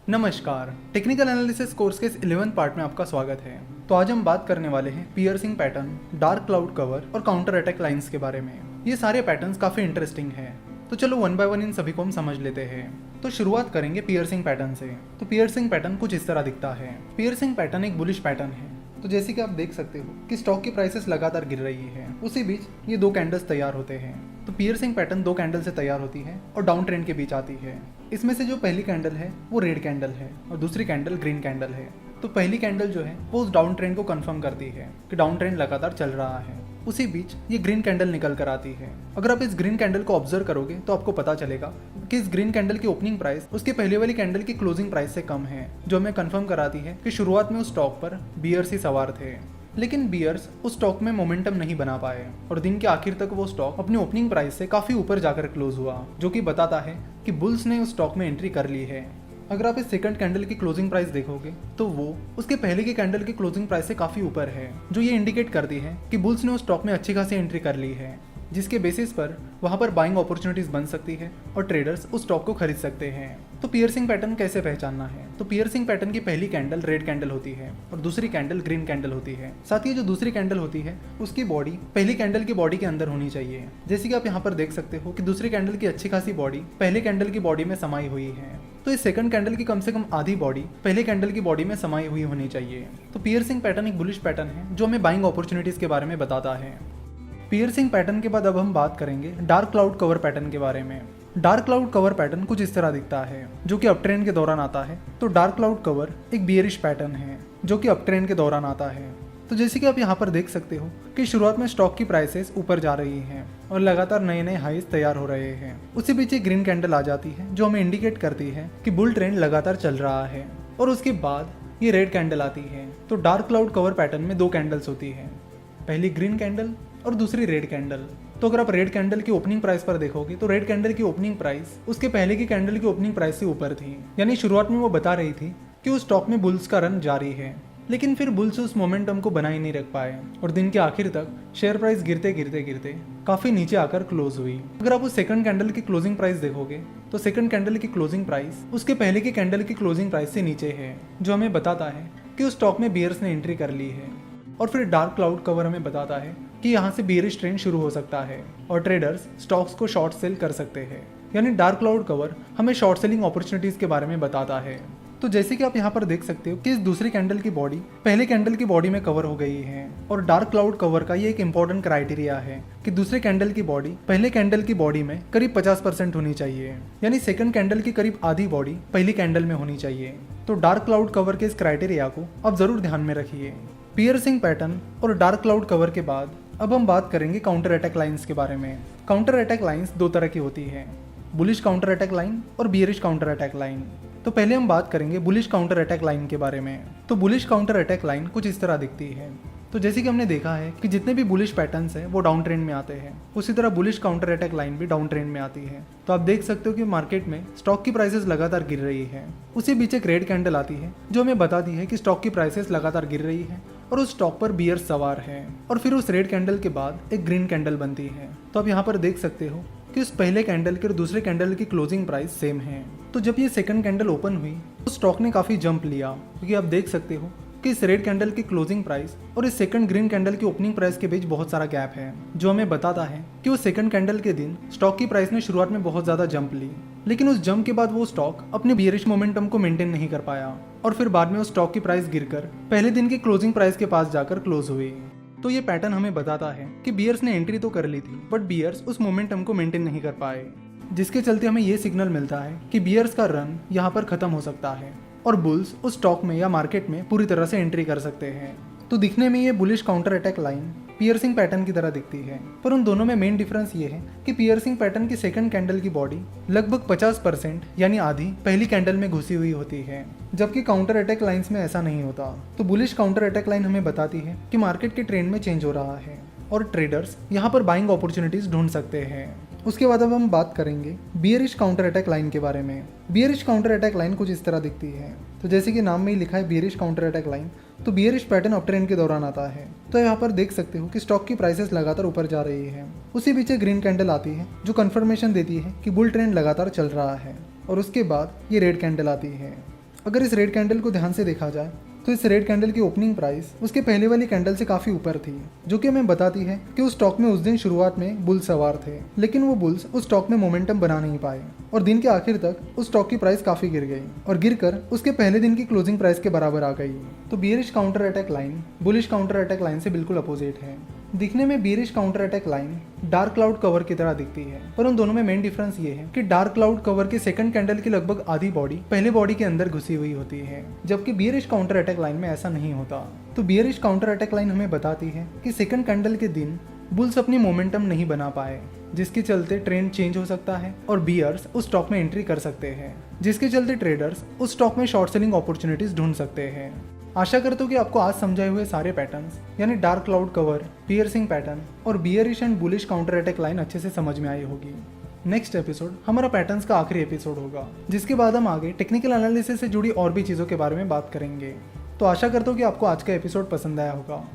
नमस्कार, technical analysis course के इस 11th पार्ट में आपका स्वागत है। तो आज हम बात करने वाले हैं piercing pattern, dark cloud cover और काउंटर अटैक लाइंस के बारे में। ये सारे पैटर्न्स काफ़ी इंटरेस्टिंग हैं। तो चलो वन बाय वन इन सभी को हम समझ लेते हैं। तो शुरुआत करेंगे पियर्सिंग पैटर्न से। तो पियर्सिंग पैटर्न कुछ इस तरह दिखता है। पियर्सिंग पैटर्न एक बुलिश पैटर्न है। तो जैसे कि आप देख सकते हो कि स्टॉक की प्राइसेस लगातार गिर रही है, उसी बीच ये दो कैंडल्स तैयार होते हैं। तो पियर्सिंग पैटर्न दो कैंडल से तैयार होती है और डाउन ट्रेंड के बीच आती है। इसमें से जो पहली कैंडल है वो रेड कैंडल है और दूसरी कैंडल ग्रीन कैंडल है। तो पहली कैंडल जो है वो उस डाउन ट्रेंड को कंफर्म करती है कि डाउन ट्रेंड लगातार चल रहा है। उसी बीच ये ग्रीन कैंडल निकल कर आती है। अगर आप इस ग्रीन कैंडल को ऑब्जर्व करोगे तो आपको पता चलेगा कि इस ग्रीन कैंडल की ओपनिंग प्राइस उसके पहले वाली कैंडल की क्लोजिंग प्राइस से कम है, जो हमें कंफर्म कराती है कि शुरुआत में उस स्टॉक पर बियर्स ही सवार थे। लेकिन बियर्स उस स्टॉक में मोमेंटम नहीं बना पाए और दिन के आखिर तक वो स्टॉक अपनी ओपनिंग प्राइस से काफी ऊपर जाकर क्लोज हुआ, जो कि बताता है कि बुल्स ने उस स्टॉक में एंट्री कर ली है। अगर आप इस सेकंड कैंडल की क्लोजिंग प्राइस देखोगे तो वो उसके पहले की कैंडल की क्लोजिंग प्राइस से काफी ऊपर है, जो ये इंडिकेट करती है कि बुल्स ने उस स्टॉक में अच्छी खासी एंट्री कर ली है, जिसके बेसिस पर वहां पर बाइंग अपॉर्चुनिटीज बन सकती है और ट्रेडर्स उस स्टॉक को खरीद सकते हैं। तो पियर्सिंग पैटर्न कैसे पहचानना है? तो पियर्सिंग पैटर्न की पहली कैंडल रेड कैंडल होती है और दूसरी कैंडल ग्रीन कैंडल होती है। साथ ही जो दूसरी कैंडल होती है उसकी बॉडी पहली कैंडल की बॉडी के अंदर होनी चाहिए। जैसे कि आप यहाँ पर देख सकते हो कि दूसरी कैंडल की अच्छी खासी बॉडी पहले कैंडल की बॉडी में समाई हुई है। तो इस सेकंड कैंडल की कम से कम आधी बॉडी पहले कैंडल की बॉडी में समाई हुई होनी चाहिए। तो पियर्सिंग पैटर्न एक बुलिश पैटर्न है जो हमें बाइंग अपॉर्चुनिटीज के बारे में बताता है। पियर्सिंग पैटर्न के बाद अब हम बात करेंगे डार्क क्लाउड कवर पैटर्न के बारे में। डार्क क्लाउड कवर पैटर्न कुछ इस तरह दिखता है, जो कि अप ट्रेंड के दौरान आता है। तो डार्क क्लाउड कवर एक बियरिश पैटर्न है जो कि अप ट्रेंड के दौरान आता है। तो जैसे कि आप यहाँ पर देख सकते हो कि शुरुआत में स्टॉक की प्राइसेस ऊपर जा रही हैं और लगातार नए नए हाईज तैयार हो रहे हैं। उसी बीच एक ग्रीन कैंडल आ जाती है जो हमें इंडिकेट करती है कि बुल ट्रेंड लगातार चल रहा है, और उसके बाद ये रेड कैंडल आती है। तो डार्क क्लाउड कवर पैटर्न में दो कैंडल्स होती है, पहली ग्रीन कैंडल और दूसरी रेड कैंडल। तो अगर आप रेड कैंडल की ओपनिंग प्राइस पर देखोगे तो रेड कैंडल की ओपनिंग प्राइस उसके पहले की कैंडल की ओपनिंग प्राइस से ऊपर थी, यानी शुरुआत में वो बता रही थी कि उस स्टॉक में बुल्स का रन जारी है। लेकिन फिर बुल्स उस मोमेंटम को बना ही नहीं रख पाए और दिन के आखिर तक शेयर प्राइस गिरते गिरते गिरते काफी नीचे आकर क्लोज हुई। अगर आप उस सेकंड कैंडल की क्लोजिंग प्राइस देखोगे तो सेकंड कैंडल की क्लोजिंग प्राइस उसके पहले की कैंडल की क्लोजिंग प्राइस से नीचे है, जो हमें बताता है कि उस स्टॉक में बियर्स ने एंट्री कर ली है। और फिर डार्क क्लाउड कवर हमें बताता है कि यहाँ से बियरिश ट्रेंड शुरू हो सकता है और ट्रेडर्स स्टॉक्स को शॉर्ट सेल कर सकते हैं। यानी डार्क क्लाउड कवर हमें शॉर्ट सेलिंग अपॉर्चुनिटीज के बारे में बताता है। तो जैसे कि आप यहाँ पर देख सकते हो कि इस दूसरी कैंडल की बॉडी पहले कैंडल की बॉडी में कवर हो गई है, और डार्क क्लाउड कवर का ये एक इंपॉर्टेंट क्राइटेरिया है कि दूसरे कैंडल की बॉडी पहले कैंडल की बॉडी में करीब 50% होनी चाहिए, यानी सेकंड कैंडल की करीब आधी बॉडी पहली कैंडल में होनी चाहिए। तो डार्क क्लाउड कवर के इस क्राइटेरिया को आप जरूर ध्यान में रखिए। पियर्सिंग पैटर्न और डार्क क्लाउड कवर के बाद अब हम बात करेंगे काउंटर अटैक लाइंस के बारे में। काउंटर अटैक लाइंस दो तरह की होती है, बुलिश काउंटर अटैक लाइन और बियरिश काउंटर अटैक लाइन। तो पहले हम बात करेंगे बुलिश काउंटर अटैक लाइन के बारे में। तो बुलिश काउंटर अटैक लाइन कुछ इस तरह दिखती है। तो जैसे कि हमने देखा है कि जितने भी बुलिश पैटर्न्स हैं वो डाउन ट्रेंड में आते हैं, उसी तरह बुलिश काउंटर अटैक लाइन भी डाउन ट्रेंड में आती है। तो आप देख सकते हो कि मार्केट में स्टॉक की प्राइसेस लगातार गिर रही है। उसी बीच एक रेड कैंडल आती है जो हमें बताती है कि स्टॉक की प्राइसेस लगातार गिर रही है और उस स्टॉक पर बियर्स सवार है। और फिर उस रेड कैंडल के बाद एक ग्रीन कैंडल बनती है। तो आप यहाँ पर देख सकते हो कि उस पहले कैंडल की और दूसरे कैंडल की क्लोजिंग प्राइस सेम है। तो जब ये सेकंड कैंडल ओपन हुई तो स्टॉक ने काफी जंप लिया, क्योंकि आप देख सकते हो कि इस रेड कैंडल की क्लोजिंग प्राइस और इस सेकंड ग्रीन कैंडल की ओपनिंग प्राइस के बीच बहुत सारा गैप है, जो हमें बताता है कि उस सेकंड कैंडल के दिन स्टॉक की प्राइस ने शुरुआत में बहुत ज्यादा जंप ली, लेकिन उस जंप के बाद वो स्टॉक अपने बियरिश मोमेंटम को मेंटेन नहीं कर पाया और फिर बाद में उस स्टॉक की प्राइस गिरकर पहले दिन की क्लोजिंग प्राइस के पास जाकर क्लोज हुई। तो ये पैटर्न हमें बताता है कि बियर्स ने एंट्री तो कर ली थी, बट बियर्स उस मोमेंटम को मेंटेन नहीं कर पाए, जिसके चलते हमें ये सिग्नल मिलता है कि बियर्स का रन यहाँ पर खत्म हो सकता है और बुल्स उस स्टॉक में या मार्केट में पूरी तरह से एंट्री कर सकते हैं। तो दिखने में ये bullish counter attack line piercing pattern की तरह दिखती है, पर उन दोनों में मेन डिफरेंस ये है कि पियर्सिंग पैटर्न की सेकंड कैंडल की बॉडी लगभग 50% यानी आधी पहली कैंडल में घुसी हुई होती है, जबकि काउंटर अटैक लाइंस में ऐसा नहीं होता। तो बुलिश काउंटर अटैक लाइन हमें बताती है कि मार्केट के ट्रेंड में चेंज हो रहा है और ट्रेडर्स यहाँ पर बाइंग अपॉर्चुनिटीज ढूंढ सकते हैं। उसके बाद अब हम बात करेंगे बियरिश काउंटर अटैक लाइन के बारे में। बियरिश काउंटर अटैक लाइन कुछ इस तरह दिखती है। तो जैसे कि नाम में ही लिखा है बियरिश काउंटर अटैक लाइन, तो बियरिश पैटर्न अप ट्रेंड के दौरान आता है। तो यहाँ पर देख सकते हो कि स्टॉक की प्राइसेस लगातार ऊपर जा रही है। उसी बीच ग्रीन कैंडल आती है जो कंफर्मेशन देती है कि बुल ट्रेंड लगातार चल रहा है, और उसके बाद ये रेड कैंडल आती है। अगर इस रेड कैंडल को ध्यान से देखा जाए तो इस रेड कैंडल की ओपनिंग प्राइस उसके पहले वाली कैंडल से काफी ऊपर थी, जो कि हमें बताती है कि उस स्टॉक में उस दिन शुरुआत में बुल्स सवार थे, लेकिन वो बुल्स उस स्टॉक में मोमेंटम बना नहीं पाए और दिन के आखिर तक उस स्टॉक की प्राइस काफी गिर गई और गिरकर उसके पहले दिन की क्लोजिंग प्राइस के बराबर आ गई। तो bearish counter attack line bullish counter attack line से बिल्कुल अपोजिट है। दिखने में bearish counter attack line dark cloud cover की तरह दिखती है, पर उन दोनों में मेन डिफरेंस ये है कि डार्क क्लाउड कवर के सेकंड कैंडल की लगभग आधी बॉडी पहले बॉडी के अंदर घुसी हुई होती है, जबकि बियरिश काउंटर अटैक लाइन में ऐसा नहीं होता। तो बियरिश काउंटर अटैक लाइन हमें बताती है कि सेकंड कैंडल के दिन बुल्स अपनी मोमेंटम नहीं बना पाए, जिसके चलते ट्रेंड चेंज हो सकता है और बियर्स उस स्टॉक में एंट्री कर सकते हैं, जिसके चलते ट्रेडर्स उस स्टॉक में शॉर्ट सेलिंग अपॉर्चुनिटीज ढूंढ सकते हैं। आशा करता हूँ कि आपको आज समझाए हुए सारे पैटर्न्स यानी dark cloud cover, piercing pattern और bearish and bullish counter attack line अच्छे से समझ में आई होगी। नेक्स्ट एपिसोड हमारा पैटर्न्स का आखिरी एपिसोड होगा, जिसके बाद हम आगे टेक्निकल एनालिसिस से जुड़ी और भी चीज़ों के बारे में बात करेंगे। तो आशा करता हूँ कि आपको आज का एपिसोड पसंद आया होगा।